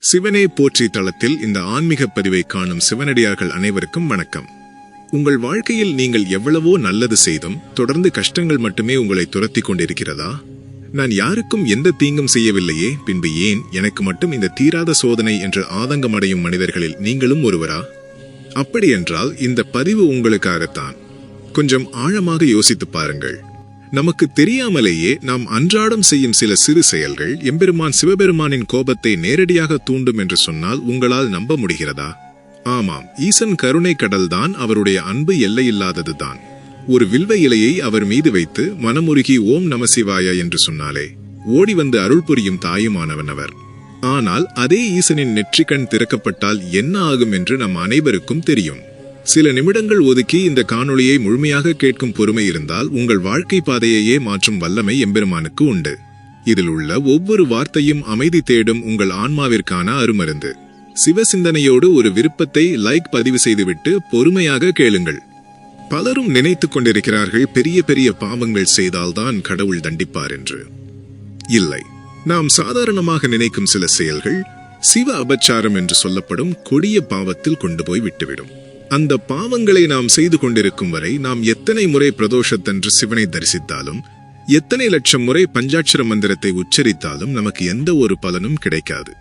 சிவனே போற்றி தளத்தில் இந்த ஆன்மீக பதிவை காணும் சிவனடியார்கள் அனைவருக்கும் வணக்கம். உங்கள் வாழ்க்கையில் நீங்கள் எவ்வளவோ நல்லது செய்தும் தொடர்ந்து கஷ்டங்கள் மட்டுமே உங்களை துரத்தி கொண்டிருக்கிறதா? நான் யாருக்கும் எந்த தீங்கும் செய்யவில்லையே, பின்பு ஏன் எனக்கு மட்டும் இந்த தீராத சோதனை என்று ஆதங்கமடையும் மனிதர்களில் நீங்களும் ஒருவரா? அப்படியென்றால் இந்த பதிவு உங்களுக்காகத்தான். கொஞ்சம் ஆழமாக யோசித்து பாருங்கள். நமக்கு தெரியாமலேயே நாம் அன்றாடம் செய்யும் சில சிறு செயல்கள் எம்பெருமான் சிவபெருமானின் கோபத்தை நேரடியாக தூண்டும் என்று சொன்னால் உங்களால் நம்ப முடிகிறதா? ஆமாம், ஈசன் கருணை கடல்தான். அவருடைய அன்பு எல்லையில்லாததுதான். ஒரு வில்வ இலையை அவர் மீது வைத்து மனமுருகி ஓம் நமசிவாய என்று சொன்னாலே ஓடி வந்து அருள் புரியும் தாயுமானவன் அவர். ஆனால் அதே ஈசனின் நெற்றிக்கண் திறக்கப்பட்டால் என்ன ஆகும் என்று நம் அனைவருக்கும் தெரியும். சில நிமிடங்கள் ஒதுக்கி இந்த காணொளியை முழுமையாக கேட்கும் பொறுமை இருந்தால் உங்கள் வாழ்க்கை பாதையையே மாற்றும் வல்லமை எம்பெருமானுக்கு உண்டு. இதில் உள்ள ஒவ்வொரு வார்த்தையும் அமைதி தேடும் உங்கள் ஆன்மாவிற்கான அருமருந்து. சிவசிந்தனையோடு ஒரு விருப்பத்தை லைக் பதிவு செய்துவிட்டு பொறுமையாக கேளுங்கள். பலரும் நினைத்துக் கொண்டிருக்கிறார்கள், பெரிய பெரிய பாவங்கள் செய்தால்தான் கடவுள் தண்டிப்பார் என்று. இல்லை, நாம் சாதாரணமாக நினைக்கும் சில செயல்கள் சிவ அபச்சாரம் என்று சொல்லப்படும் கொடிய பாவத்தில் கொண்டு போய் விட்டுவிடும். அந்த பாவங்களை நாம் செய்து கொண்டிருக்கும் வரை நாம் எத்தனை முறை பிரதோஷத்தன்று சிவனை தரிசித்தாலும், எத்தனை லட்சம் முறை பஞ்சாட்சர மந்திரத்தை உச்சரித்தாலும் நமக்கு எந்த ஒரு பலனும் கிடைக்காது.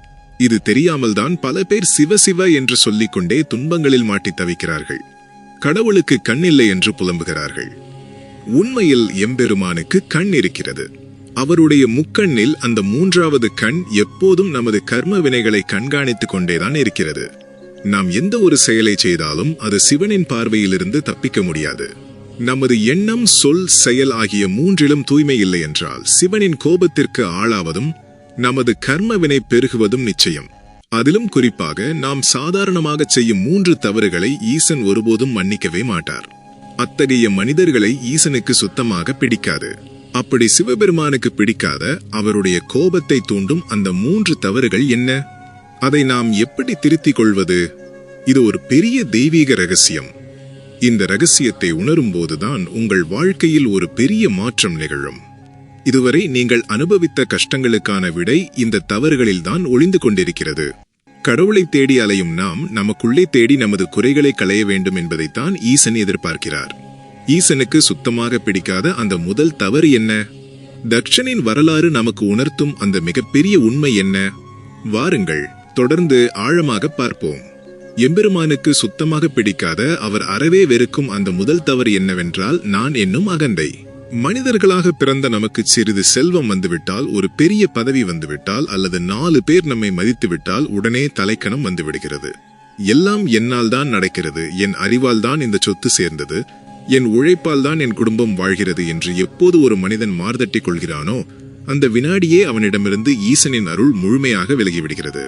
இது தெரியாமல் தான் பல பேர் சிவ சிவ என்று சொல்லிக்கொண்டே துன்பங்களில் மாட்டி தவிக்கிறார்கள். கடவுளுக்கு கண் இல்லை என்று புலம்புகிறார்கள். உண்மையில் எம்பெருமானுக்கு கண் இருக்கிறது. அவருடைய முக்கண்ணில் அந்த மூன்றாவது கண் எப்போதும் நமது கர்ம வினைகளை கண்காணித்துக் கொண்டேதான் இருக்கிறது. நாம் எந்த ஒரு செயலை செய்தாலும் அது சிவனின் பார்வையிலிருந்து தப்பிக்க முடியாது. நமது எண்ணம், சொல், செயல் ஆகிய மூன்றிலும் தூய்மை இல்லை என்றால் சிவனின் கோபத்திற்கு ஆளாவதும் நமது கர்ம வினை பெருகுவதும் நிச்சயம். அதிலும் குறிப்பாக நாம் சாதாரணமாக செய்யும் 3 தவறுகளை ஈசன் ஒருபோதும் மன்னிக்கவே மாட்டார். அத்தகைய மனிதர்களை ஈசனுக்கு சுத்தமாக பிடிக்காது. அப்படி சிவபெருமானுக்கு பிடிக்காத அவருடைய கோபத்தை தூண்டும் அந்த 3 தவறுகள் என்ன? அதை நாம் எப்படி திருத்திக் கொள்வது? இது ஒரு பெரிய தெய்வீக ரகசியம். இந்த ரகசியத்தை உணரும் போதுதான் உங்கள் வாழ்க்கையில் ஒரு பெரிய மாற்றம் நிகழும். இதுவரை நீங்கள் அனுபவித்த கஷ்டங்களுக்கான விடை இந்த தவறுகளில்தான் ஒளிந்து கொண்டிருக்கிறது. கடவுளை தேடி அலையும் நாம் நமக்குள்ளே தேடி நமது குறைகளை களைய வேண்டும் என்பதைத்தான் ஈசன் எதிர்பார்க்கிறார். ஈசனுக்கு சுத்தமாக பிடிக்காத அந்த முதல் தவறு என்ன? தட்சனின் வரலாறு நமக்கு உணர்த்தும் அந்த மிகப்பெரிய உண்மை என்ன? வாருங்கள், தொடர்ந்து ஆழமாக பார்ப்போம். எம்பெருமானுக்கு சுத்தமாக பிடிக்காத, அவர் அறவே வெறுக்கும் அந்த முதல் தவறு என்னவென்றால் நான் என்னும் அகந்தை. மனிதர்களாக பிறந்த நமக்கு சிறிது செல்வம் வந்துவிட்டால், ஒரு பெரிய பதவி வந்துவிட்டால், அல்லது 4 பேர் நம்மை மதித்துவிட்டால் உடனே தலைக்கணம் வந்துவிடுகிறது. எல்லாம் என்னால் தான் நடக்கிறது, என் அறிவால் தான் இந்த சொத்து சேர்ந்தது, என் உழைப்பால் தான் என் குடும்பம் வாழ்கிறது என்று எப்போது ஒரு மனிதன் மார்தட்டிக் கொள்கிறானோ அந்த வினாடியே அவனிடமிருந்து ஈசனின் அருள் முழுமையாக விலகிவிடுகிறது.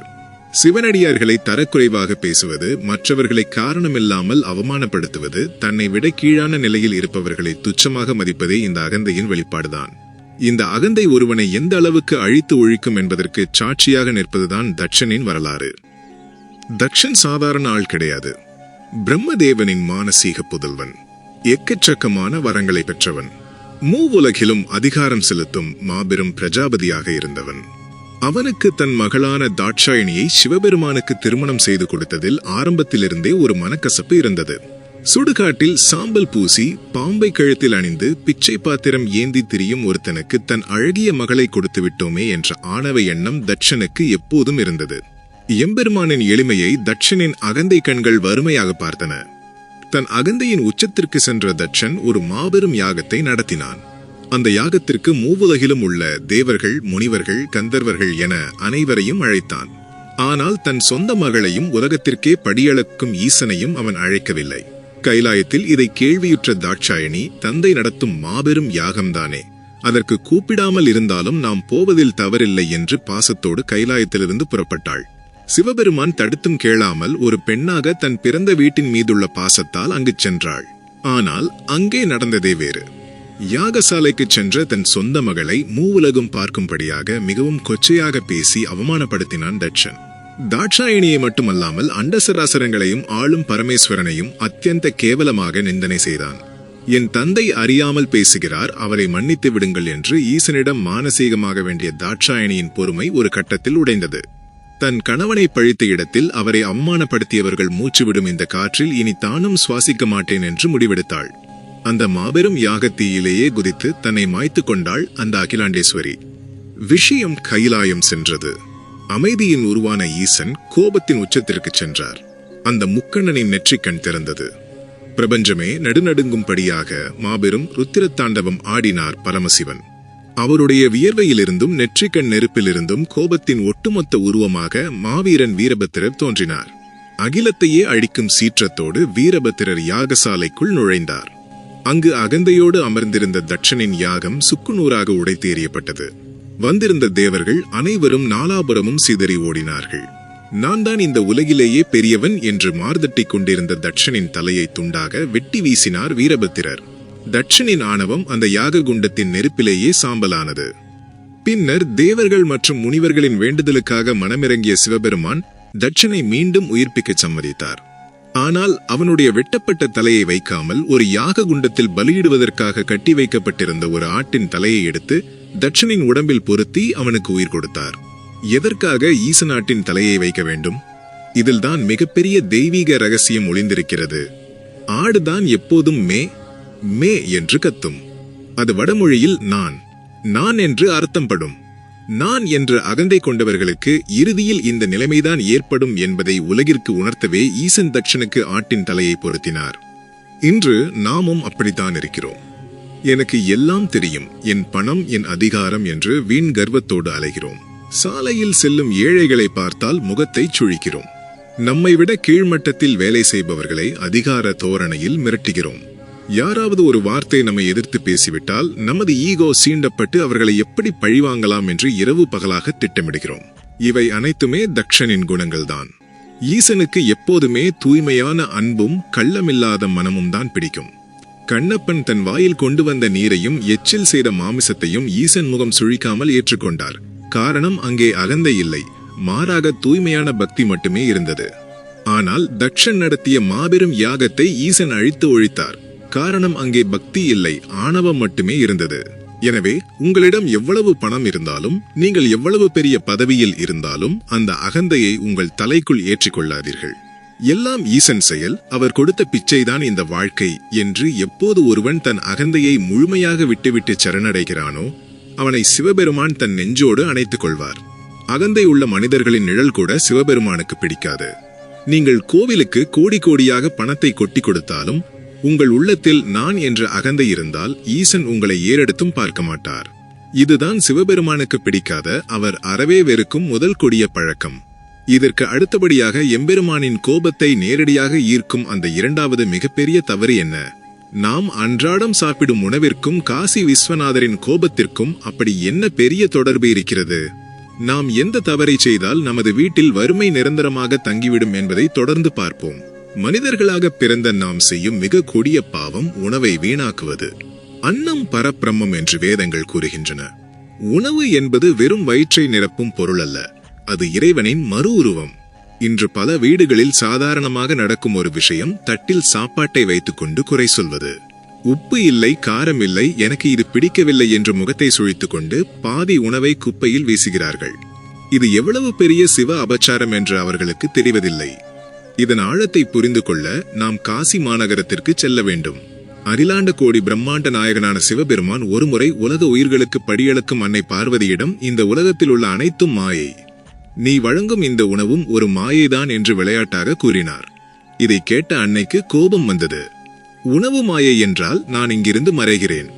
சிவனடியார்களை தரக்குறைவாக பேசுவது, மற்றவர்களை காரணமில்லாமல் அவமானப்படுத்துவது, தன்னை விட கீழான நிலையில் இருப்பவர்களை துச்சமாக மதிப்பதே இந்த அகந்தையின் வெளிப்பாடுதான். இந்த அகந்தை ஒருவனை எந்த அளவுக்கு அழித்து ஒழிக்கும் என்பதற்கு சாட்சியாக நிற்பதுதான் தட்சனின் வரலாறு. தட்சன் சாதாரண ஆள் கிடையாது. பிரம்மதேவனின் மானசீக புதல்வன், எக்கச்சக்கமான வரங்களை பெற்றவன், மூவுலகிலும் அதிகாரம் செலுத்தும் மாபெரும் பிரஜாபதியாக இருந்தவன். அவனுக்கு தன் மகளான தாட்சாயணியை சிவபெருமானுக்கு திருமணம் செய்து கொடுத்ததில் ஆரம்பத்திலிருந்தே ஒரு மனக்கசப்பு இருந்தது. சுடுகாட்டில் சாம்பல் பூசி பாம்பை கழுத்தில் அணிந்து பிச்சை பாத்திரம் ஏந்தி திரியும் ஒருத்தனுக்கு தன் அழகிய மகளை கொடுத்து விட்டோமே என்ற ஆணவ எண்ணம் தட்சனுக்கு எப்போதும் இருந்தது. எம்பெருமானின் எளிமையை தட்சனின் அகந்தை கண்கள் வறுமையாக பார்த்தன. தன் அகந்தையின் உச்சத்திற்கு சென்ற தட்சன் ஒரு மாபெரும் யாகத்தை நடத்தினான். அந்த யாகத்திற்கு மூவுலகிலும் உள்ள தேவர்கள், முனிவர்கள், கந்தர்வர்கள் என அனைவரையும் அழைத்தான். ஆனால் தன் சொந்த மகளையும் உலகத்திற்கே படியளக்கும் ஈசனையும் அவன் அழைக்கவில்லை. கைலாயத்தில் இதை கேள்வியுற்ற தாட்சாயணி, தந்தை நடத்தும் மாபெரும் யாகம்தானே, அதற்கு கூப்பிடாமல் இருந்தாலும் நாம் போவதில் தவறில்லை என்று பாசத்தோடு கைலாயத்திலிருந்து புறப்பட்டாள். சிவபெருமான் தடுத்தும் கேளாமல் ஒரு பெண்ணாக தன் பிறந்த வீட்டின் மீதுள்ள பாசத்தால் அங்கு சென்றாள். ஆனால் அங்கே நடந்ததே வேறு. யாகசாலைக்கு சென்ற தன் சொந்த மகளை மூவுலகும் பார்க்கும்படியாக மிகவும் கொச்சையாக பேசி அவமானப்படுத்தினான் தட்சன். தாட்சாயணியை மட்டுமல்லாமல் அண்டசராசரங்களையும் ஆளும் பரமேஸ்வரனையும் அத்தியந்த கேவலமாக நிந்தனை செய்தான். என் தந்தை அறியாமல் பேசுகிறார், அவரை மன்னித்து விடுங்கள் என்று ஈசனிடம் மானசீகமாக வேண்டிய தாட்சாயணியின் பொறுமை ஒரு கட்டத்தில் உடைந்தது. தன் கணவனை பழித்த இடத்தில் அவரை அவமானப்படுத்தியவர்கள் மூச்சுவிடும் இந்த காற்றில் இனி தானும் சுவாசிக்க மாட்டேன் என்று முடிவெடுத்தாள். அந்த மாபெரும் யாகத்தீயிலேயே குதித்து தன்னை மாய்த்து கொண்டாள் அந்த அகிலாண்டேஸ்வரி. விஷயம் கைலாயம் சென்றது. அமைதியின் உருவான ஈசன் கோபத்தின் உச்சத்திற்கு சென்றார். அந்த முக்கண்ணனின் நெற்றிக்கண் திறந்தது. பிரபஞ்சமே நடுநடுங்கும்படியாக மாபெரும் ருத்திரத்தாண்டவம் ஆடினார் பரமசிவன். அவருடைய வியர்வையிலிருந்தும் நெற்றிக்கண் நெருப்பிலிருந்தும் கோபத்தின் ஒட்டுமொத்த உருவமாக மாவீரன் வீரபத்திரர் தோன்றினார். அகிலத்தையே அழிக்கும் சீற்றத்தோடு வீரபத்திரர் யாகசாலைக்குள் நுழைந்தார். அங்கு அகந்தையோடு அமர்ந்திருந்த தட்சனின் யாகம் சுக்குநூறாக உடைத்து எறியப்பட்டது. வந்திருந்த தேவர்கள் அனைவரும் நாலாபுரமும் சிதறி ஓடினார்கள். நான் தான் இந்த உலகிலேயே பெரியவன் என்று மார்தட்டி கொண்டிருந்த தட்சனின் தலையை துண்டாக வெட்டி வீசினார் வீரபத்திரர். தட்சனின் ஆணவம் அந்த யாக குண்டத்தின் நெருப்பிலேயே சாம்பலானது. பின்னர் தேவர்கள் மற்றும் முனிவர்களின் வேண்டுதலுக்காக மனமிறங்கிய சிவபெருமான் தட்சனை மீண்டும் உயிர்ப்பிக்க சம்மதித்தார். ஆனால் அவனுடைய வெட்டப்பட்ட தலையை வைக்காமல் ஒரு யாக குண்டத்தில் பலியிடுவதற்காக கட்டி வைக்கப்பட்டிருந்த ஒரு ஆட்டின் தலையை எடுத்து தட்சனின் உடம்பில் பொருத்தி அவனுக்கு உயிர் கொடுத்தார். எதற்காக ஈசனாட்டின் தலையை வைக்க வேண்டும்? இதில்தான் மிகப்பெரிய தெய்வீக ரகசியம் ஒளிந்திருக்கிறது. ஆடுதான் எப்போதும் மே மே என்று கத்தும். அது வடமொழியில் நான் என்று அர்த்தப்படும். நான் என்ற அகந்தை கொண்டவர்களுக்கு இறுதியில் இந்த நிலைமைதான் ஏற்படும் என்பதை உலகிற்கு உணர்த்தவே ஈசன் தட்சனுக்கு ஆட்டின் தலையை பொருத்தினார். இன்று நாமும் அப்படித்தான் இருக்கிறோம். எனக்கு எல்லாம் தெரியும், என் பணம், என் அதிகாரம் என்று வீண் கர்வத்தோடு அலைகிறோம். சாலையில் செல்லும் ஏழைகளை பார்த்தால் முகத்தை சுழிக்கிறோம். நம்மை விட கீழ்மட்டத்தில் வேலை செய்பவர்களை அதிகார தோரணையில் மிரட்டுகிறோம். யாராவது ஒரு வார்த்தை நம்மை எதிர்த்து பேசிவிட்டால் நமது ஈகோ சீண்டப்பட்டு அவர்களை எப்படி பழிவாங்கலாம் என்று இரவு பகலாக திட்டமிடுகிறோம். இவை அனைத்துமே தட்சனின் குணங்கள்தான். ஈசனுக்கு எப்போதுமே தூய்மையான அன்பும் கள்ளமில்லாத மனமும் தான் பிடிக்கும். கண்ணப்பன் தன் வாயில் கொண்டு வந்த நீரையும் எச்சில் செய்த மாமிசத்தையும் ஈசன் முகம் சுழிக்காமல் ஏற்றுக்கொண்டார். காரணம், அங்கே அகந்தை இல்லை, மாறாக தூய்மையான பக்தி மட்டுமே இருந்தது. ஆனால் தட்சன் நடத்திய மாபெரும் யாகத்தை ஈசன் அழித்து ஒழித்தார். காரணம், அங்கே பக்தி இல்லை, ஆணவம் மட்டுமே இருந்தது. எனவே உங்களிடம் எவ்வளவு பணம் இருந்தாலும், நீங்கள் எவ்வளவு பெரிய பதவியில் இருந்தாலும் அந்த அகந்தையை உங்கள் தலைக்குள் ஏற்றிக்கொள்ளாதீர்கள். எல்லாம் ஈசன் செயல், அவர் கொடுத்த பிச்சைதான் இந்த வாழ்க்கை என்று எப்போது ஒருவன் தன் அகந்தையை முழுமையாக விட்டுவிட்டு சரணடைகிறானோ அவனை சிவபெருமான் தன் நெஞ்சோடு அணைத்துக் கொள்வார். அகந்தை உள்ள மனிதர்களின் நிழல் கூட சிவபெருமானுக்கு பிடிக்காது. நீங்கள் கோவிலுக்கு கோடி கோடியாக பணத்தை கொட்டி கொடுத்தாலும் உங்கள் உள்ளத்தில் நான் என்ற அகந்தை இருந்தால் ஈசன் உங்களை ஏறெடுத்தும் பார்க்க மாட்டார். இதுதான் சிவபெருமானுக்கு பிடிக்காத, அவர் அறவே வெறுக்கும் முதல் கொடிய பழக்கம். இதற்கு அடுத்தபடியாக எம்பெருமானின் கோபத்தை நேரடியாக ஈர்க்கும் அந்த இரண்டாவது மிகப்பெரிய தவறு என்ன? நாம் அன்றாடம் சாப்பிடும் உணவிற்கும் காசி விஸ்வநாதரின் கோபத்திற்கும் அப்படி என்ன பெரிய தொடர்பு இருக்கிறது? நாம் எந்த தவறை செய்தால் நமது வீட்டில் வறுமை நிரந்தரமாக தங்கிவிடும் என்பதை தொடர்ந்து பார்ப்போம். மனிதர்களாக பிறந்த நாம் செய்யும் மிக கொடிய பாவம் உணவை வீணாக்குவது. அன்னம் பரபிரம்மம் என்று வேதங்கள் கூறுகின்றன. உணவு என்பது வெறும் வயிற்றை நிரப்பும் பொருள் அல்ல, அது இறைவனின் மறு உருவம். இன்று பல வீடுகளில் சாதாரணமாக நடக்கும் ஒரு விஷயம், தட்டில் சாப்பாட்டை வைத்துக்கொண்டு குறை சொல்வது. உப்பு இல்லை, காரம் இல்லை, எனக்கு இது பிடிக்கவில்லை என்று முகத்தை சுழித்துக் கொண்டு பாதி உணவை குப்பையில் வீசுகிறார்கள். இது எவ்வளவு பெரிய சிவ அபச்சாரம் என்று அவர்களுக்கு தெரிவதில்லை. இதன் ஆழத்தை புரிந்து கொள்ள நாம் காசி மாநகரத்திற்கு செல்ல வேண்டும். அகிலாண்ட கோடி பிரம்மாண்ட நாயகனான சிவபெருமான் ஒருமுறை உலக உயிர்களுக்கு படியளக்கும் அன்னை பார்வதியிடம், இந்த உலகத்தில் உள்ள அனைத்தும் மாயை, நீ வழங்கும் இந்த உணவும் ஒரு மாயைதான் என்று விளையாட்டாக கூறினார். இதை கேட்ட அன்னைக்கு கோபம் வந்தது. உணவு மாயை என்றால் நான் இங்கிருந்து மறைகிறேன்,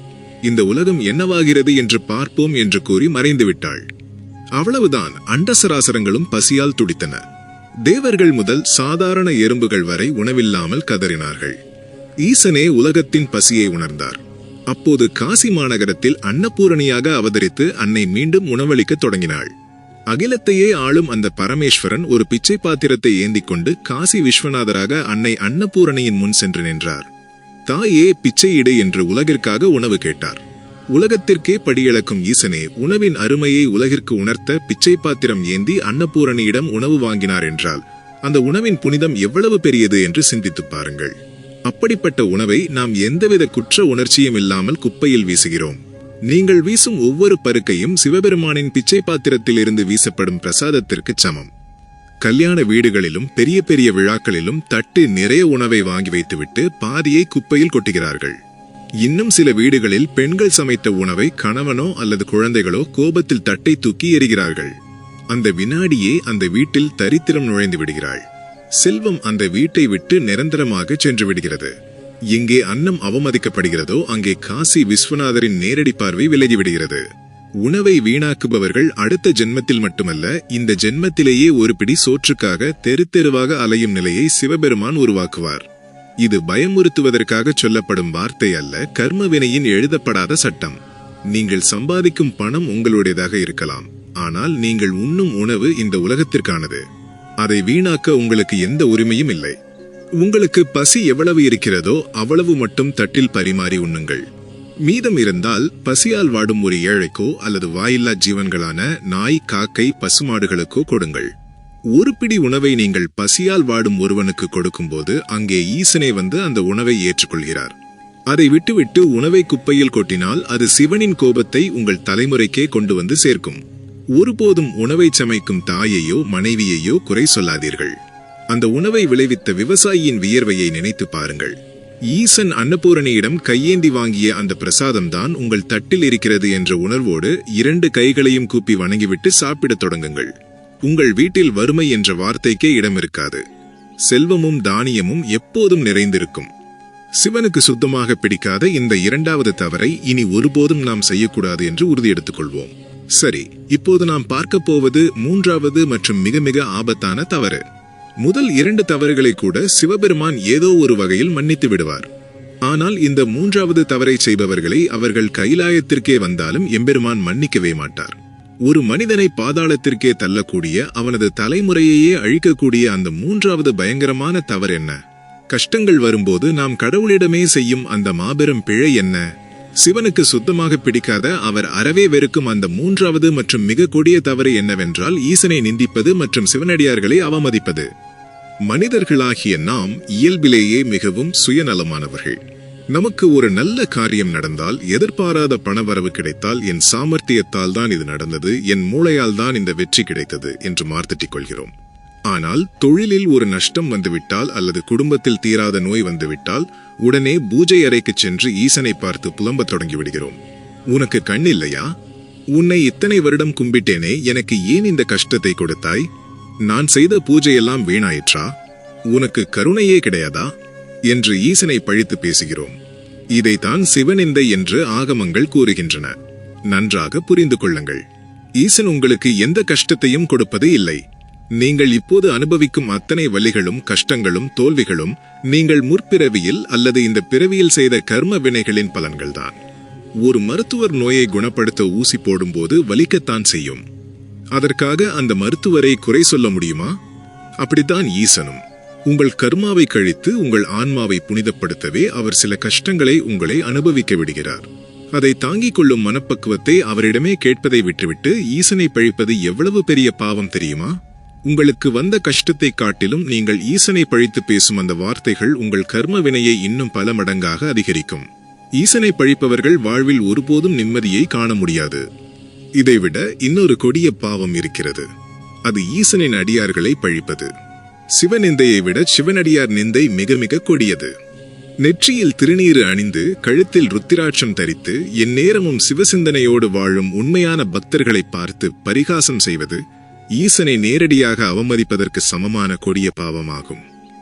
இந்த உலகம் என்னவாகிறது என்று பார்ப்போம் என்று கூறி மறைந்து விட்டாள். அவ்வளவுதான். அண்டசராசரங்களும் பசியால் துடித்தன. தேவர்கள் முதல் சாதாரண எறும்புகள் வரை உணவில்லாமல் கதறினார்கள். ஈசனே உலகத்தின் பசியை உணர்ந்தார். அப்போது காசி மாநகரத்தில் அன்னபூரணியாக அவதரித்து அன்னை மீண்டும் உணவளிக்க தொடங்கினாள். அகிலத்தையே ஆளும் அந்த பரமேஸ்வரன் ஒரு பிச்சை பாத்திரத்தை ஏந்திக் கொண்டு காசி விஸ்வநாதராக அன்னை அன்னபூரணியின் முன் சென்று நின்றார். தாயே, பிச்சையிடு என்று உலகிற்காக உணவு கேட்டார். உலகத்திற்கே படியளக்கும் ஈசனே உணவின் அருமையை உலகிற்கு உணர்த்த பிச்சை பாத்திரம் ஏந்தி அன்னபூரணியிடம் உணவு வாங்கினார் என்றால் அந்த உணவின் புனிதம் எவ்வளவு பெரியது என்று சிந்தித்து பாருங்கள். அப்படிப்பட்ட உணவை நாம் எந்தவித குற்ற உணர்ச்சியும் இல்லாமல் குப்பையில் வீசுகிறோம். நீங்கள் வீசும் ஒவ்வொரு பருக்கையும் சிவபெருமானின் பிச்சை பாத்திரத்தில் இருந்து வீசப்படும் பிரசாதத்திற்கு சமம். கல்யாண வீடுகளிலும் பெரிய பெரிய விழாக்களிலும் தட்டு நிறைய உணவை வாங்கி வைத்துவிட்டு பாதியை குப்பையில் கொட்டுகிறார்கள். இன்னும் சில வீடுகளில் பெண்கள் சமைத்த உணவை கணவனோ அல்லது குழந்தைகளோ கோபத்தில் தட்டை தூக்கி எறிகிறார்கள். அந்த வினாடியே அந்த வீட்டில் தரித்திரம் நுழைந்து விடுகிறாள். செல்வம் அந்த வீட்டை விட்டு நிரந்தரமாக சென்று விடுகிறது. எங்கே அன்னம் அவமதிக்கப்படுகிறதோ அங்கே காசி விஸ்வநாதரின் நேரடி பார்வை விலகி விடுகிறது. உணவை வீணாக்குபவர்கள் அடுத்த ஜென்மத்தில் மட்டுமல்ல, இந்த ஜென்மத்திலேயே ஒரு பிடி சோற்றுக்காக தெரு தெருவாக அலையும் நிலையை சிவபெருமான் உருவாக்குவார். இது பயமுறுத்துவதற்காக சொல்லப்படும் வார்த்தை அல்ல, கர்மவினையின் எழுதப்படாத சட்டம். நீங்கள் சம்பாதிக்கும் பணம் உங்களுடையதாக இருக்கலாம், ஆனால் நீங்கள் உண்ணும் உணவு இந்த உலகத்திற்கானது. அதை வீணாக்க உங்களுக்கு எந்த உரிமையும் இல்லை. உங்களுக்கு பசி எவ்வளவு இருக்கிறதோ அவ்வளவு மட்டும் தட்டில் பரிமாறி உண்ணுங்கள். மீதம் இருந்தால் பசியால் வாடும் ஒரு ஏழைக்கோ அல்லது வாயில்லா ஜீவன்களான நாய், காக்கை, பசுமாடுகளுக்கோ கொடுங்கள். ஒரு பிடி உணவை நீங்கள் பசியால் வாடும் ஒருவனுக்கு கொடுக்கும்போது அங்கே ஈசனே வந்து அந்த உணவை ஏற்றுக்கொள்கிறார். அதை விட்டுவிட்டு உணவை குப்பையில் கொட்டினால் அது சிவனின் கோபத்தை உங்கள் தலைமுறைக்கே கொண்டு வந்து சேர்க்கும். ஒருபோதும் உணவை சமைக்கும் தாயையோ மனைவியையோ குறை சொல்லாதீர்கள். அந்த உணவை விளைவித்த விவசாயியின் வியர்வையை நினைத்து பாருங்கள். ஈசன் அன்னபூரணியிடம் கையேந்தி வாங்கிய அந்த பிரசாதம் தான் உங்கள் தட்டில் இருக்கிறது என்ற உணர்வோடு 2 கைகளையும் கூப்பி வணங்கிவிட்டு சாப்பிடத் தொடங்குங்கள். உங்கள் வீட்டில் வறுமை என்ற வார்த்தைக்கே இடம் இருக்காது. செல்வமும் தானியமும் எப்போதும் நிறைந்திருக்கும். சிவனுக்கு சுத்தமாக பிடிக்காத இந்த 2வது தவறை இனி ஒருபோதும் நாம் செய்யக்கூடாது என்று உறுதி எடுத்துக் கொள்வோம். சரி, இப்போது நாம் பார்க்க போவது 3வது மற்றும் மிக மிக ஆபத்தான தவறு. முதல் 2 தவறுகளை கூட சிவபெருமான் ஏதோ ஒரு வகையில் மன்னித்து விடுவார். ஆனால் இந்த 3வது தவறை செய்பவர்களை அவர்கள் கைலாயத்திற்கே வந்தாலும் எம்பெருமான் மன்னிக்கவே மாட்டார். ஒரு மனிதனை பாதாளத்திற்கே தள்ளக்கூடிய, அவனது தலைமுறையையே அழிக்கக்கூடிய அந்த 3வது பயங்கரமான தவறு என்ன? கஷ்டங்கள் வரும்போது நாம் கடவுளிடமே செய்யும் அந்த மாபெரும் பிழை என்ன? சிவனுக்கு சுத்தமாக பிடிக்காத, அவர் அறவே வெறுக்கும் அந்த 3வது மற்றும் மிக கொடிய தவறு என்னவென்றால் ஈசனை நிந்திப்பது மற்றும் சிவனடியார்களை அவமதிப்பது. மனிதர்களாகிய நாம் இயல்பிலேயே மிகவும் சுயநலமானவர்கள். நமக்கு ஒரு நல்ல காரியம் நடந்தால், எதிர்பாராத பணவரவு கிடைத்தால், என் சாமர்த்தியத்தால் தான் இது நடந்தது, என் மூளையால் தான் இந்த வெற்றி கிடைத்தது என்று மார்த்தட்டிக் கொள்கிறோம். ஆனால் தொழிலில் ஒரு நஷ்டம் வந்துவிட்டால் அல்லது குடும்பத்தில் தீராத நோய் வந்துவிட்டால் உடனே பூஜை அறைக்கு சென்று ஈசனை பார்த்து புலம்பத் தொடங்கி விடுகிறோம். உனக்கு கண் இல்லையா? உன்னை இத்தனை வருடம் கும்பிட்டேனே, எனக்கு ஏன் இந்த கஷ்டத்தை கொடுத்தாய்? நான் செய்த பூஜையெல்லாம் வீணாயிற்றா? உனக்கு கருணையே கிடையாதா என்று ஈசனை பழித்து பேசுகிறோம். இதைத்தான் சிவனிந்தை என்று ஆகமங்கள் கூறுகின்றன. நன்றாக புரிந்து கொள்ளுங்கள். ஈசன் உங்களுக்கு எந்த கஷ்டத்தையும் கொடுப்பது இல்லை. நீங்கள் இப்போது அனுபவிக்கும் அத்தனை வலிகளும் கஷ்டங்களும் தோல்விகளும் நீங்கள் முற்பிறவியில் அல்லது இந்த பிறவியில் செய்த கர்ம வினைகளின் பலன்கள்தான். ஒரு மருத்துவர் நோயை குணப்படுத்த ஊசி போடும்போது வலிக்கத்தான் செய்யும். அதற்காக அந்த மருத்துவரை குறை சொல்ல முடியுமா? அப்படித்தான் ஈசனும். உங்கள் கர்மாவை கழித்து உங்கள் ஆன்மாவை புனிதப்படுத்தவே அவர் சில கஷ்டங்களை உங்களை அனுபவிக்க விடுகிறார். அதை தாங்கிக் கொள்ளும் மனப்பக்குவத்தை அவரிடமே கேட்பதை விட்டுவிட்டு ஈசனை பழிப்பது எவ்வளவு பெரிய பாவம் தெரியுமா? உங்களுக்கு வந்த கஷ்டத்தை காட்டிலும் நீங்கள் ஈசனை பழித்து பேசும் அந்த வார்த்தைகள் உங்கள் கர்ம வினையை இன்னும் பல மடங்காக அதிகரிக்கும். ஈசனை பழிப்பவர்கள் வாழ்வில் ஒருபோதும் நிம்மதியை காண முடியாது. இதைவிட இன்னொரு கொடிய பாவம் இருக்கிறது. அது ஈசனின் அடியார்களை பழிப்பது. சிவநிந்தையை விட சிவனடியார் நிந்தை மிக மிக கொடியது. நெற்றியில் திருநீறு அணிந்து கழுத்தில் ருத்திராட்சம் தரித்து எந்நேரமும் சிவசிந்தனையோடு வாழும் உண்மையான பக்தர்களை பார்த்து பரிகாசம் செய்வது ஈசனை நேரடியாக அவமதிப்பதற்கு சமமான கொடிய பாவமாகும்.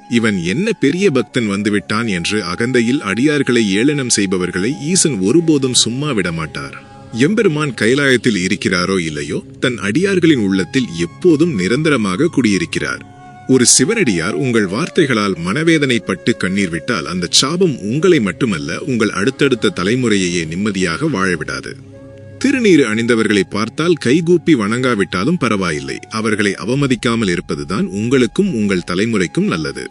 இவன் என்ன பெரிய பக்தன் வந்துவிட்டான் என்று அகந்தையில் அடியார்களை ஏளனம் செய்பவர்களை ஈசன் ஒருபோதும் சும்மா விடமாட்டார். எம்பெருமான் கைலாயத்தில் இருக்கிறாரோ இல்லையோ, தன் அடியார்களின் உள்ளத்தில் எப்போதும் நிரந்தரமாக குடியிருக்கிறார். ஒரு சிவனடியார் உங்கள் வார்த்தைகளால் மனவேதனைப்பட்டு கண்ணீர் விட்டால் அந்த சாபம் உங்களை மட்டுமல்ல, உங்கள் அடுத்தடுத்த தலைமுறையையே நிம்மதியாக வாழவிடாது. திருநீறு அணிந்தவர்களை பார்த்தால் கைகூப்பி வணங்காவிட்டாலும் பரவாயில்லை, அவர்களை அவமதிக்காமல் இருப்பதுதான் உங்களுக்கும் உங்கள் தலைமுறைக்கும் நல்லது.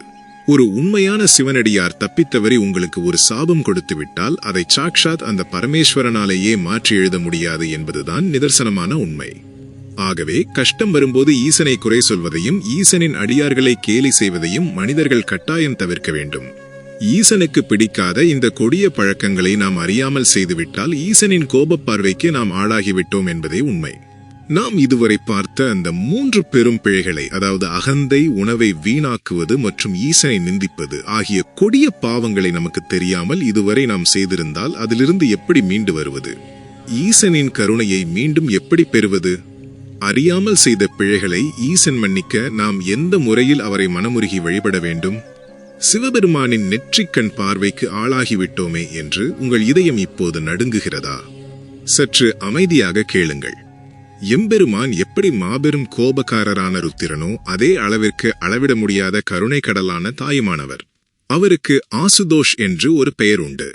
ஒரு உண்மையான சிவனடியார் தப்பித்தவரை உங்களுக்கு ஒரு சாபம் கொடுத்து விட்டால் அதை சாக்ஷாத் அந்த பரமேஸ்வரனாலேயே மாற்றி எழுத முடியாது என்பதுதான் நிதர்சனமான உண்மை. ஆகவே கஷ்டம் வரும்போது ஈசனை குறை சொல்வதையும் ஈசனின் அடியார்களை கேலி செய்வதையும் மனிதர்கள் கட்டாயம் தவிர்க்க வேண்டும். ஈசனுக்கு பிடிக்காத இந்த கொடிய பழக்கங்களை நாம் அறியாமல் செய்துவிட்டால் ஈசனின் கோபப் பார்வைக்கு நாம் ஆளாகிவிட்டோம் என்பதே உண்மை. நாம் இதுவரை பார்த்த அந்த 3 பெரும் பிழைகளை, அதாவது அகந்தை, உணவை வீணாக்குவது மற்றும் ஈசனை நிந்திப்பது ஆகிய கொடிய பாவங்களை நமக்கு தெரியாமல் இதுவரை நாம் செய்திருந்தால் அதிலிருந்து எப்படி மீண்டு வருவது? ஈசனின் கருணையை மீண்டும் எப்படி பெறுவது? அறியாமல் செய்த பிழைகளை ஈசன் மன்னிக்க நாம் எந்த முறையில் அவரை மனமுருகி வழிபட வேண்டும்? சிவபெருமானின் நெற்றிக்கண் பார்வைக்கு ஆளாகிவிட்டோமே என்று உங்கள் இதயம் இப்போது நடுங்குகிறதா? சற்று அமைதியாக கேளுங்கள். எம்பெருமான் எப்படி மாபெரும் கோபக்காரரான ருத்திரனோ அதே அளவிற்கு அளவிட முடியாத கருணை கடலான தாயுமானவர். அவருக்கு ஆசுதோஷ் என்று ஒரு பெயர் உண்டு.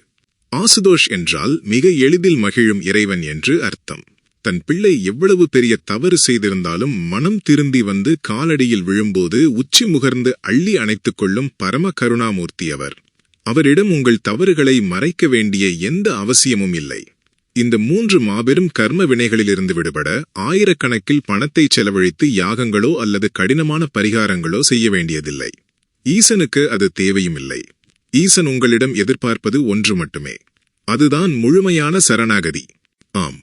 ஆசுதோஷ் என்றால் மிக எளிதில் மகிழும் இறைவன் என்று அர்த்தம். தன் பிள்ளை எவ்வளவு பெரிய தவறு செய்திருந்தாலும் மனம் திருந்தி வந்து காலடியில் விழும்போது உச்சி முகர்ந்து அள்ளி அணைத்துக் கொள்ளும் பரம கருணாமூர்த்தி அவர். அவரிடம் உங்கள் தவறுகளை மறைக்க வேண்டிய எந்த அவசியமும் இல்லை. இந்த 3 மாபெரும் கர்ம வினைகளிலிருந்து விடுபட ஆயிரக்கணக்கில் பணத்தை செலவழித்து யாகங்களோ அல்லது கடினமான பரிகாரங்களோ செய்ய வேண்டியதில்லை. ஈசனுக்கு அது தேவையும் இல்லை. ஈசன் உங்களிடம் எதிர்பார்ப்பது ஒன்று மட்டுமே. அதுதான் முழுமையான சரணாகதி. ஆம்,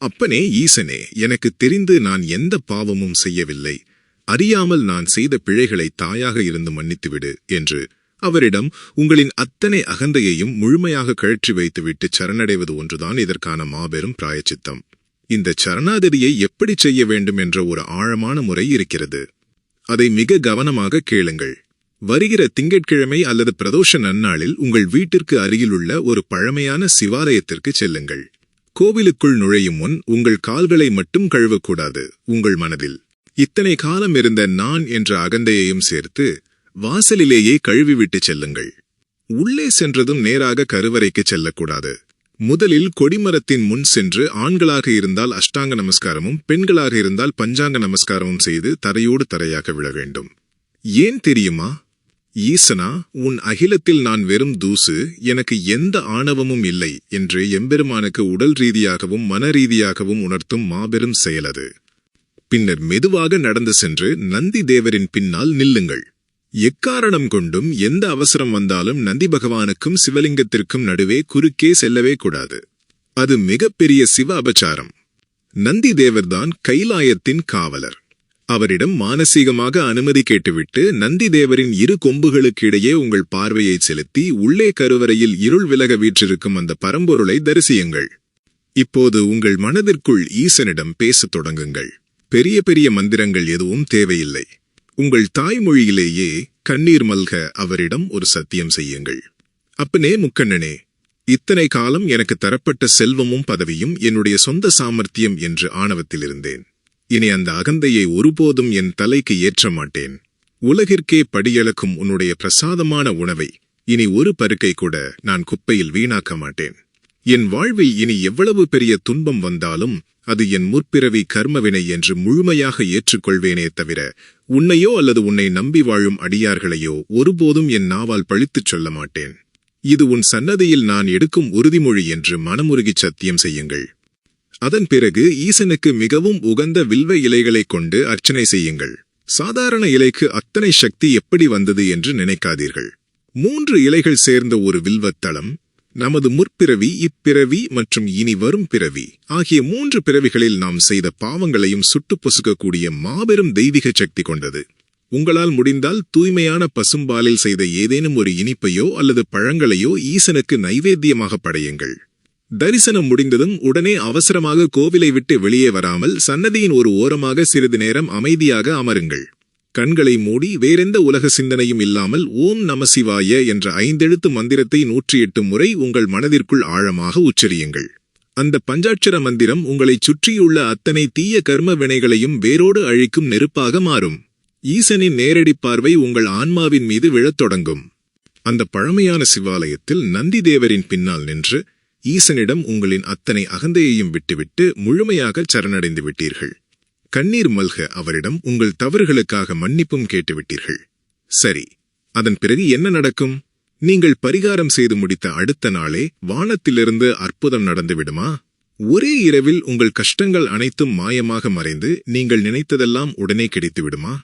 அப்பனே ஈசனே, எனக்கு தெரிந்து நான் எந்த பாவமும் செய்யவில்லை. அறியாமல் நான் செய்த பிழைகளை தாயாக இருந்து மன்னித்துவிடு என்று அவரிடம் உங்களின் அத்தனை அகந்தையையும் முழுமையாக கழற்றி வைத்துவிட்டு சரணடைவது ஒன்றுதான் இதற்கான மாபெரும் பிராயச்சித்தம். இந்த சரணாகதியை எப்படி செய்ய வேண்டும் என்ற ஒரு ஆழமான முறை இருக்கிறது. அதை மிக கவனமாக கேளுங்கள். வருகிற திங்கட்கிழமை அல்லது பிரதோஷ நன்னாளில் உங்கள் வீட்டிற்கு அருகிலுள்ள ஒரு பழமையான சிவாலயத்திற்கு செல்லுங்கள். கோவிலுக்குள் நுழையும் முன் உங்கள் கால்களை மட்டும் கழுவக்கூடாது. உங்கள் மனதில் இத்தனை காலம் இருந்த நான் என்ற அகந்தையையும் சேர்த்து வாசலிலேயே கழுவிவிட்டு செல்லுங்கள். உள்ளே சென்றதும் நேராக கருவறைக்கு செல்லக்கூடாது. முதலில் கொடிமரத்தின் முன் சென்று ஆண்களாக இருந்தால் அஷ்டாங்க நமஸ்காரமும் பெண்களாக இருந்தால் பஞ்சாங்க நமஸ்காரமும் செய்து தரையோடு தரையாக விழ வேண்டும். ஏன் தெரியுமா? ஈசனா, உன் அகிலத்தில் நான் வெறும் தூசு, எனக்கு எந்த ஆணவமும் இல்லை என்று எம்பெருமானுக்கு உடல் ரீதியாகவும் மன ரீதியாகவும் உணர்த்தும் மாபெரும் செயலது. பின்னர் மெதுவாக நடந்து சென்று நந்தி தேவரின் பின்னால் நில்லுங்கள். எக்காரணம் கொண்டும் எந்த அவசரம் வந்தாலும் நந்தி பகவானுக்கும் சிவலிங்கத்திற்கும் நடுவே குறுக்கே செல்லவே கூடாது. அது மிகப்பெரிய சிவ அபச்சாரம். நந்தி தேவர்தான் கைலாயத்தின் காவலர். அவரிடம் மானசீகமாக அனுமதி கேட்டுவிட்டு நந்தி தேவரின் 2 கொம்புகளுக்கு இடையே உங்கள் பார்வையை செலுத்தி உள்ளே கருவறையில் இருள் விலக வீற்றிருக்கும் அந்த பரம்பொருளை தரிசியுங்கள். இப்போது உங்கள் மனதிற்குள் ஈசனிடம் பேசத் தொடங்குங்கள். பெரிய பெரிய மந்திரங்கள் எதுவும் தேவையில்லை. உங்கள் தாய்மொழியிலேயே கண்ணீர் மல்க அவரிடம் ஒரு சத்தியம் செய்யுங்கள். அப்பனே முக்கண்ணனே, இத்தனை காலம் எனக்கு தரப்பட்ட செல்வமும் பதவியும் என்னுடைய சொந்த சாமர்த்தியம் என்று ஆணவத்தில் இருந்தேன். இனி அந்த அகந்தையை ஒருபோதும் என் தலைக்கு ஏற்ற மாட்டேன். உலகிற்கே படியளக்கும் உன்னுடைய பிரசாதமான உணவை இனி ஒரு பருக்கை கூட நான் குப்பையில் வீணாக்க மாட்டேன். என் வாழ்வில் இனி எவ்வளவு பெரிய துன்பம் வந்தாலும் அது என் முற்பிறவி கர்மவினை என்று முழுமையாக ஏற்றுக்கொள்வேனே தவிர உன்னையோ அல்லது உன்னை நம்பி வாழும் அடியார்களையோ ஒருபோதும் என் நாவால் பழித்துச் சொல்ல மாட்டேன். இது உன் சன்னதியில் நான் எடுக்கும் உறுதிமொழி என்று மனமுருகிச் சத்தியம் செய்யுங்கள். அதன் பிறகு ஈசனுக்கு மிகவும் உகந்த வில்வ இலைகளைக் கொண்டு அர்ச்சனை செய்யுங்கள். சாதாரண இலைக்கு அத்தனை சக்தி எப்படி வந்தது என்று நினைக்காதீர்கள். 3 இலைகள் சேர்ந்த ஒரு வில்வத்தளம் நமது முற்பிறவி, இப்பிறவி மற்றும் இனி வரும் பிறவி ஆகிய 3 பிறவிகளில் நாம் செய்த பாவங்களையும் சுட்டு பொசுக்கக்கூடிய மாபெரும் தெய்வீக சக்தி கொண்டது. உங்களால் முடிந்தால் தூய்மையான பசும்பாலில் செய்த ஏதேனும் ஒரு இனிப்பையோ அல்லது பழங்களையோ ஈசனுக்கு நைவேத்தியமாக படையுங்கள். தரிசனம் முடிந்ததும் உடனே அவசரமாக கோவிலை விட்டு வெளியே வராமல் சன்னதியின் ஒரு ஓரமாக சிறிது நேரம் அமைதியாக அமருங்கள். கண்களை மூடி வேறெந்த உலக சிந்தனையும் இல்லாமல் ஓம் நம சிவாய என்ற 5 எழுத்து மந்திரத்தை 108 முறை உங்கள் மனதிற்குள் ஆழமாக உச்சரியுங்கள். அந்த பஞ்சாட்சர மந்திரம் உங்களைச் சுற்றியுள்ள அத்தனை தீய கர்ம வினைகளையும் வேரோடு அழிக்கும் நெருப்பாக மாறும். ஈசனின் நேரடி பார்வை உங்கள் ஆன்மாவின் மீது விழத் தொடங்கும். அந்த பழமையான சிவாலயத்தில் நந்தி தேவரின் பின்னால் நின்று ஈசனிடம் உங்களின் அத்தனை அகந்தையையும் விட்டுவிட்டு முழுமையாக சரணடைந்து விட்டீர்கள். கண்ணீர் மல்க அவரிடம் உங்கள் தவறுகளுக்காக மன்னிப்பும் கேட்டுவிட்டீர்கள். சரி, அதன் பிறகு என்ன நடக்கும்? நீங்கள் பரிகாரம் செய்து முடித்த அடுத்த நாளே வானத்திலிருந்து அற்புதம் நடந்துவிடுமா? ஒரே இரவில் உங்கள் கஷ்டங்கள் அனைத்தும் மாயமாக மறைந்து நீங்கள் நினைத்ததெல்லாம் உடனே கிடைத்துவிடுமா?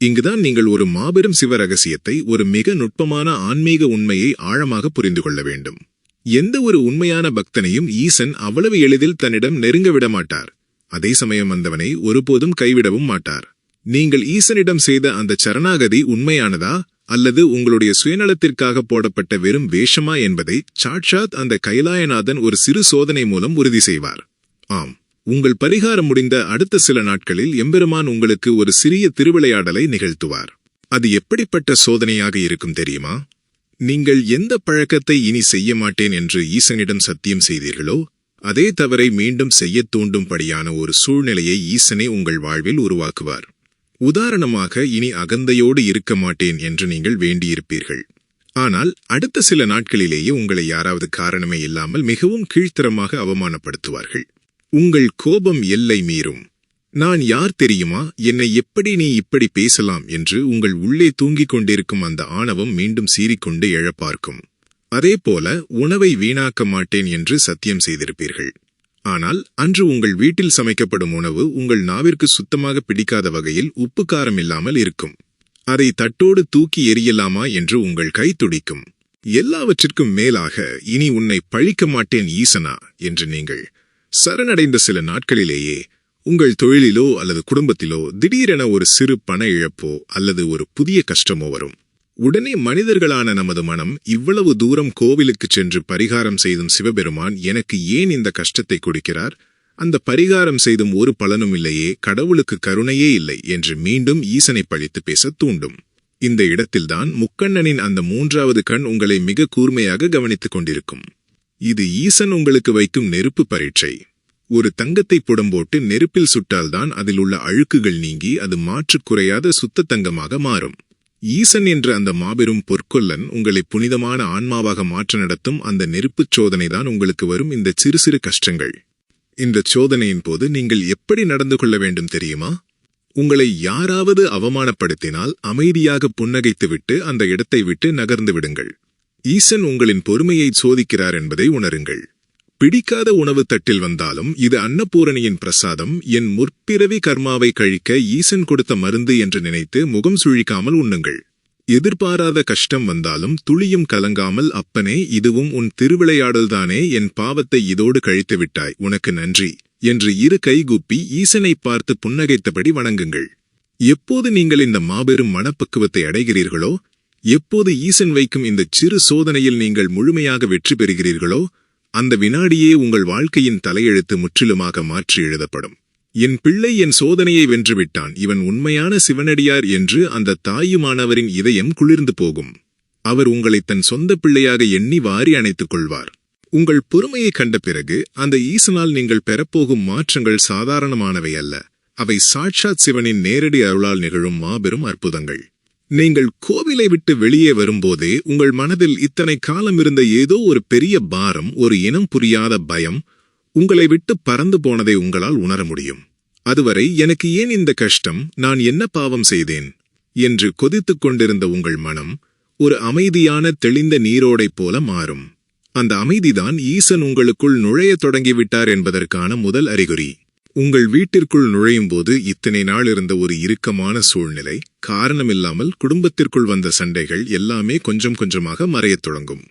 இங்குதான் நீங்கள் ஒரு மாபெரும் சிவ ரகசியத்தை, ஒரு மிக நுட்பமான ஆன்மீக உண்மையை ஆழமாக புரிந்து கொள்ள வேண்டும். எந்த ஒரு உண்மையான பக்தனையும் ஈசன் அவ்வளவு எளிதில் தன்னிடம் நெருங்க விடமாட்டார். அதே சமயம் வந்தவனை ஒருபோதும் கைவிடவும் மாட்டார். நீங்கள் ஈசனிடம் செய்த அந்த சரணாகதி உண்மையானதா அல்லது உங்களுடைய சுயநலத்திற்காக போடப்பட்ட வெறும் வேஷமா என்பதை சாட்சாத் அந்த கைலாயநாதன் ஒரு சிறு சோதனை மூலம் உறுதி செய்வார். ஆம், உங்கள் பரிகாரம் முடிந்த அடுத்த சில நாட்களில் எம்பெருமான் உங்களுக்கு ஒரு சிறிய திருவிளையாடலை நிகழ்த்துவார். அது எப்படிப்பட்ட சோதனையாக இருக்கும் தெரியுமா? நீங்கள் எந்த பழக்கத்தை இனி செய்ய மாட்டேன் என்று ஈசனிடம் சத்தியம் செய்தீர்களோ அதே தவறை மீண்டும் செய்யத் தூண்டும்படியான ஒரு சூழ்நிலையை ஈசனே உங்கள் வாழ்வில் உருவாக்குவார். உதாரணமாக, இனி அகந்தையோடு இருக்க மாட்டேன் என்று நீங்கள் வேண்டியிருப்பீர்கள். ஆனால் அடுத்த சில நாட்களிலேயே உங்களை யாராவது காரணமே இல்லாமல் மிகவும் கீழ்த்தரமாக அவமானப்படுத்துவார்கள். உங்கள் கோபம் எல்லை மீறும். நான் யார் தெரியுமா, என்னை எப்படி நீ இப்படி பேசலாம் என்று உங்கள் உள்ளே தூங்கிக் கொண்டிருக்கும் அந்த ஆணவம் மீண்டும் சீறிக்கொண்டு எழப்பார்க்கும். அதேபோல உணவை வீணாக்க மாட்டேன் என்று சத்தியம் செய்திருப்பீர்கள். ஆனால் அன்று உங்கள் வீட்டில் சமைக்கப்படும் உணவு உங்கள் நாவிற்கு சுத்தமாக பிடிக்காத வகையில் உப்பு காரம் இல்லாமல் இருக்கும். அதை தட்டோடு தூக்கி எறியலாமா என்று உங்கள் கை துடிக்கும். எல்லாவற்றிற்கும் மேலாக, இனி உன்னை பழிக்க மாட்டேன் ஈசனா என்று நீங்கள் சரணடைந்த சில நாட்களிலேயே உங்கள் தொழிலிலோ அல்லது குடும்பத்திலோ திடீரென ஒரு சிறு பண இழப்போ அல்லது ஒரு புதிய கஷ்டமோ வரும். உடனே மனிதர்களான நமது மனம், இவ்வளவு தூரம் கோவிலுக்குச் சென்று பரிகாரம் செய்தும் சிவபெருமான் எனக்கு ஏன் இந்த கஷ்டத்தை கொடுக்கிறார், அந்த பரிகாரம் செய்தும் ஒரு பலனும் இல்லையே, கடவுளுக்கு கருணையே இல்லை என்று மீண்டும் ஈசனை பழித்து பேசத் தூண்டும். இந்த இடத்தில்தான் முக்கண்ணனின் அந்த மூன்றாவது கண் உங்களை மிக கூர்மையாக கவனித்துக் கொண்டிருக்கும். இது ஈசன் உங்களுக்கு வைக்கும் நெருப்பு பரீட்சை. ஒரு தங்கத்தை புடம்போட்டு நெருப்பில் சுட்டால்தான் அதில் உள்ள அழுக்குகள் நீங்கி அது மாற்றுக் குறையாத சுத்த தங்கமாக மாறும். ஈசன் என்ற அந்த மாபெரும் பொற்கொல்லன் உங்களை புனிதமான ஆன்மாவாக மாற்ற நடத்தும் அந்த நெருப்புச் சோதனைதான் உங்களுக்கு வரும் இந்த சிறு சிறு கஷ்டங்கள். இந்த சோதனையின் போது நீங்கள் எப்படி நடந்து கொள்ள வேண்டும் தெரியுமா? உங்களை யாராவது அவமானப்படுத்தினால் அமைதியாக புன்னகைத்துவிட்டு அந்த இடத்தை விட்டு நகர்ந்து விடுங்கள். ஈசன் உங்களின் பொறுமையை சோதிக்கிறார் என்பதை உணருங்கள். பிடிக்காத உணவு தட்டில் வந்தாலும் இது அன்னபூரணியின் பிரசாதம், என் முற்பிறவி கர்மாவை கழிக்க ஈசன் கொடுத்த மருந்து என்று நினைத்து முகம் சுழிக்காமல் உண்ணுங்கள். எதிர்பாராத கஷ்டம் வந்தாலும் துளியும் கலங்காமல், அப்பனே, இதுவும் உன் திருவிளையாடல்தானே, என் பாவத்தை இதோடு கழித்து விட்டாய், உனக்கு நன்றி என்று இரு கைகூப்பி ஈசனை பார்த்து புன்னகைத்தபடி வணங்குங்கள். எப்போது நீங்கள் இந்த மாபெரும் மனப்பக்குவத்தை அடைகிறீர்களோ, எப்போது ஈசன் வைக்கும் இந்த சிறு சோதனையில் நீங்கள் முழுமையாக வெற்றி பெறுகிறீர்களோ, அந்த வினாடியே உங்கள் வாழ்க்கையின் தலையெழுத்து முற்றிலுமாக மாற்றி எழுதப்படும். என் பிள்ளை என் சோதனையை வென்றுவிட்டான், இவன் உண்மையான சிவனடியார் என்று அந்த தாயுமானவரின் இதயம் குளிர்ந்து போகும். அவர் உங்களை தன் சொந்த பிள்ளையாக எண்ணி வாரி அணைத்துக் கொள்வார். உங்கள் பொறுமையை கண்ட பிறகு அந்த ஈசனால் நீங்கள் பெறப்போகும் மாற்றங்கள் சாதாரணமானவை அல்ல. அவை சாட்சாத் சிவனின் நேரடி அருளால் நிகழும் மாபெரும் அற்புதங்கள். நீங்கள் கோவிலை விட்டு வெளியே வரும்போதே உங்கள் மனதில் இத்தனை காலம் இருந்த ஏதோ ஒரு பெரிய பாரம், ஒரு இனம் புரியாத பயம் உங்களை விட்டு பறந்து போனதை உங்களால் உணர முடியும். அதுவரை எனக்கு ஏன் இந்த கஷ்டம், நான் என்ன பாவம் செய்தேன் என்று கொதித்துக் கொண்டிருந்த உங்கள் மனம் ஒரு அமைதியான தெளிந்த நீரோடை போல மாறும். அந்த அமைதிதான் ஈசன் உங்களுக்குள் நுழையத் தொடங்கிவிட்டார் என்பதற்கான முதல் அறிகுறி. உங்கள் வீட்டிற்குள் நுழையும் போது இத்தனை நாள் இருந்த ஒரு இறுக்கமான சூழ்நிலை, காரணமில்லாமல் குடும்பத்திற்குள் வந்த சண்டைகள் எல்லாமே கொஞ்சம் கொஞ்சமாக மறையத் தொடங்கும்.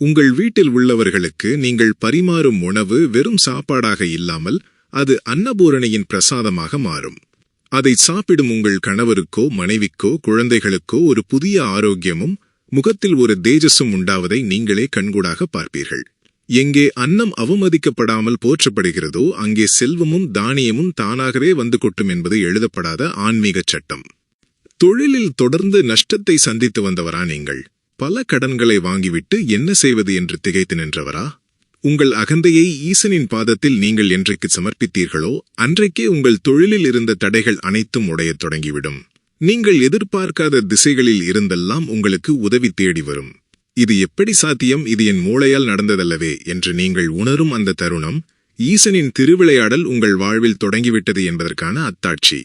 உங்கள் வீட்டில் உள்ளவர்களுக்கு நீங்கள் பரிமாறும் உணவு வெறும் சாப்பாடாக இல்லாமல் அது அன்னபூரணியின் பிரசாதமாக மாறும். அதை சாப்பிடும் உங்கள் கணவருக்கோ மனைவிக்கோ குழந்தைகளுக்கோ ஒரு புதிய ஆரோக்கியமும் முகத்தில் ஒரு தேஜஸும் உண்டாவதை நீங்களே கண்கூடாக பார்ப்பீர்கள். எங்கே அன்னம் அவமதிக்கப்படாமல் போற்றப்படுகிறதோ அங்கே செல்வமும் தானியமும் தானாகவே வந்து கொட்டும் என்பது எழுதப்படாத ஆன்மீக சட்டம். தொழிலில் தொடர்ந்து நஷ்டத்தை சந்தித்து வந்தவரா நீங்கள்? பல கடன்களை வாங்கிவிட்டு என்ன செய்வது என்று திகைத்து நின்றவரா? உங்கள் அகந்தையை ஈசனின் பாதத்தில் நீங்கள் என்றைக்கு சமர்ப்பித்தீர்களோ அன்றைக்கே உங்கள் தொழிலில் இருந்த தடைகள் அனைத்தும் உடையத் தொடங்கிவிடும். நீங்கள் எதிர்பார்க்காத திசைகளில் இருந்தெல்லாம் உங்களுக்கு உதவி தேடி வரும். இது எப்படி சாத்தியம், இது என் மூளையால் நடந்ததல்லவே என்று நீங்கள் உணரும் அந்த தருணம் ஈசனின் திருவிளையாடல் உங்கள் வாழ்வில் தொடங்கிவிட்டது என்பதற்கான அத்தாட்சி.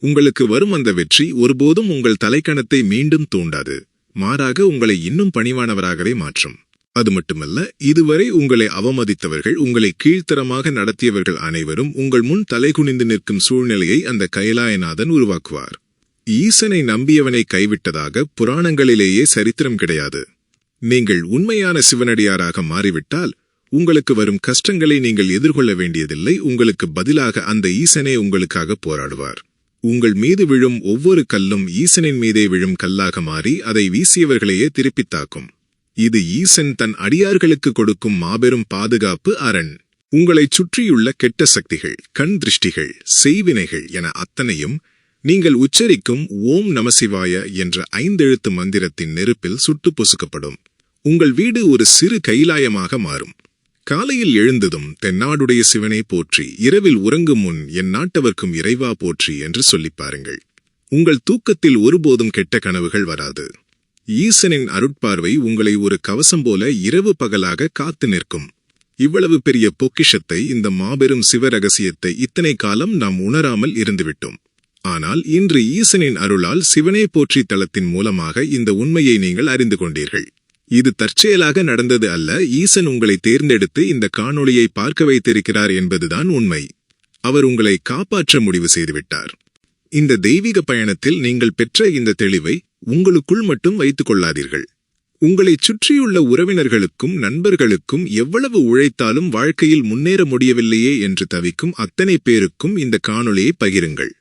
உங்களுக்கு வரும் அந்த வெற்றி ஒருபோதும் உங்கள் தலைக்கணத்தை மீண்டும் தூண்டாது, மாறாக உங்களை இன்னும் பணிவானவராகவே மாற்றும். அது மட்டுமல்ல, இதுவரை உங்களை அவமதித்தவர்கள், உங்களை கீழ்த்தரமாக நடத்தியவர்கள் அனைவரும் உங்கள் முன் தலைகுனிந்து நிற்கும் சூழ்நிலையை அந்த கைலாயநாதன் உருவாக்குவார். ஈசனை நம்பியவனை கைவிட்டதாக புராணங்களிலேயே சரித்திரம் கிடையாது. நீங்கள் உண்மையான சிவனடியாராக மாறிவிட்டால் உங்களுக்கு வரும் கஷ்டங்களை நீங்கள் எதிர்கொள்ள வேண்டியதில்லை, உங்களுக்கு பதிலாக அந்த ஈசனே உங்களுக்காக போராடுவார். உங்கள் மீது விழும் ஒவ்வொரு கல்லும் ஈசனின் மீதே விழும் கல்லாக மாறி அதை வீசியவர்களையே திருப்பித் தாக்கும். இது ஈசன் தன் அடியார்களுக்கு கொடுக்கும் மாபெரும் பாதுகாப்பு அரண். உங்களைச் சுற்றியுள்ள கெட்ட சக்திகள், கண் திருஷ்டிகள், செய்வினைகள் என அத்தனையும் நீங்கள் உச்சரிக்கும் ஓம் நமசிவாய என்ற 5 எழுத்து மந்திரத்தின் நெருப்பில் சுட்டு பொசுக்கப்படும். உங்கள் வீடு ஒரு சிறு கைலாயமாக மாறும். காலையில் எழுந்ததும் தென்னாடுடைய சிவனே போற்றி, இரவில் உறங்கும் முன் என் நாட்டவர்க்கும் இறைவா போற்றி என்று சொல்லிப் பாருங்கள். உங்கள் தூக்கத்தில் ஒருபோதும் கெட்ட கனவுகள் வராது. ஈசனின் அருட்பார்வை உங்களை ஒரு கவசம் போல இரவு பகலாக காத்து நிற்கும். இவ்வளவு பெரிய பொக்கிஷத்தை, இந்த மாபெரும் சிவ ரகசியத்தை இத்தனை காலம் நாம் உணராமல் இருந்துவிட்டோம். ஆனால் இன்று ஈசனின் அருளால் சிவனே போற்றி தளத்தின் மூலமாக இந்த உண்மையை நீங்கள் அறிந்து கொண்டீர்கள். இது தற்செயலாக நடந்தது அல்ல. ஈசன் உங்களை தேர்ந்தெடுத்து இந்த காணொளியை பார்க்க வைத்திருக்கிறார் என்பதுதான் உண்மை. அவர் உங்களை காப்பாற்ற முடிவு செய்துவிட்டார். இந்த தெய்வீக பயணத்தில் நீங்கள் பெற்ற இந்த தெளிவை உங்களுக்குள் மட்டும் வைத்துக் கொள்ளாதீர்கள். உங்களைச் சுற்றியுள்ள உறவினர்களுக்கும் நண்பர்களுக்கும் எவ்வளவு உழைத்தாலும் வாழ்க்கையில் முன்னேற முடியவில்லையே என்று தவிக்கும் அத்தனை பேருக்கும் இந்த காணொளியை பகிருங்கள்.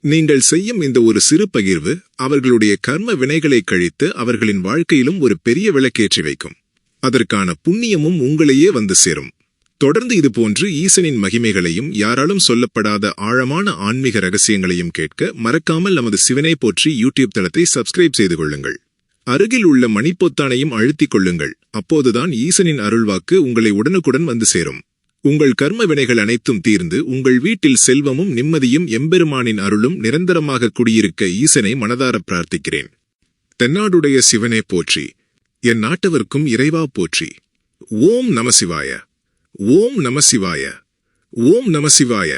நீங்கள் செய்யும் இந்த ஒரு சிறு பகிர்வு அவர்களுடைய கர்ம வினைகளை கழித்து அவர்களின் வாழ்க்கையிலும் ஒரு பெரிய விளக்கேற்றி வைக்கும். அதற்கான புண்ணியமும் உங்களையே வந்து சேரும். தொடர்ந்து இதுபோன்று ஈசனின் மகிமைகளையும் யாராலும் சொல்லப்படாத ஆழமான ஆன்மீக ரகசியங்களையும் கேட்க மறக்காமல் நமது சிவனே போற்றி யூடியூப் தளத்தை சப்ஸ்கிரைப் செய்து கொள்ளுங்கள். அருகில் உள்ள மணிப்பொத்தானையும் அழுத்திக் கொள்ளுங்கள். அப்போதுதான் ஈசனின் அருள்வாக்கு உங்களை உடனுக்குடன் வந்து சேரும். உங்கள் கர்ம வினைகள் அனைத்தும் தீர்ந்து உங்கள் வீட்டில் செல்வமும் நிம்மதியும் எம்பெருமானின் அருளும் நிரந்தரமாக குடியிருக்க ஈசனை மனதார பிரார்த்திக்கிறேன். தென்னாடுடைய சிவனே போற்றி, என் நாட்டவர்க்கும் இறைவா போற்றி. ஓம் நமசிவாய, ஓம் நமசிவாய, ஓம் நமசிவாய.